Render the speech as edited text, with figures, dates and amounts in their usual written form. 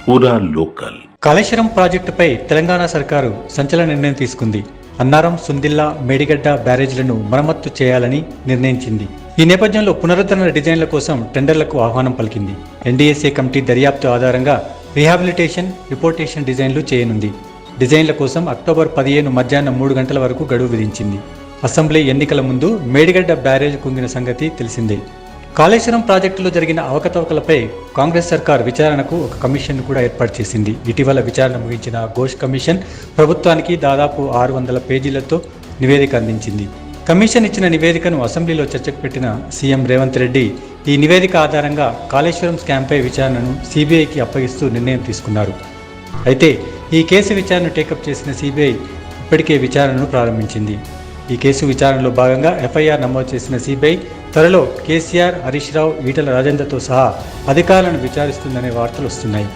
పూరా లోకల్. కాళేశ్వరం ప్రాజెక్టుపై తెలంగాణ సర్కారు సంచలన నిర్ణయం తీసుకుంది. అన్నారం, సుందిల్లా, మేడిగడ్డ బ్యారేజ్లను మరమ్మత్తు చేయాలని నిర్ణయించింది. ఈ నేపథ్యంలో పునరుద్ధరణ డిజైన్ల కోసం టెండర్లకు ఆహ్వానం పలికింది. ఎన్డీఎస్ఏ కమిటీ దర్యాప్తు ఆధారంగా రీహాబిలిటేషన్, రిపోర్టేషన్ డిజైన్లు చేయనుంది. డిజైన్ల కోసం అక్టోబర్ 15 మధ్యాహ్నం 3 గంటల వరకు గడువు విధించింది. అసెంబ్లీ ఎన్నికల ముందు మేడిగడ్డ బ్యారేజ్ కుంగిన సంగతి తెలిసిందే. కాళేశ్వరం ప్రాజెక్టులో జరిగిన అవకతవకలపై కాంగ్రెస్ సర్కార్ విచారణకు ఒక కమిషన్ కూడా ఏర్పాటు చేసింది. ఇటీవల విచారణ ముగించిన ఘోష్ కమిషన్ ప్రభుత్వానికి దాదాపు 600 పేజీలతో నివేదిక అందించింది. కమిషన్ ఇచ్చిన నివేదికను అసెంబ్లీలో చర్చకు పెట్టిన సీఎం రేవంత్ రెడ్డి ఈ నివేదిక ఆధారంగా కాళేశ్వరం స్కామ్పై విచారణను సీబీఐకి అప్పగిస్తూ నిర్ణయం తీసుకున్నారు. అయితే ఈ కేసు విచారణ టేకప్ చేసిన సీబీఐ ఇప్పటికే విచారణను ప్రారంభించింది. ఈ కేసు విచారణలో భాగంగా ఎఫ్ఐఆర్ నమోదు చేసిన సీబీఐ త్వరలో కేసీఆర్, హరీష్ రావు, ఈటల రాజేందర్తో సహా అధికారులను విచారిస్తుందనే వార్తలు వస్తున్నాయి.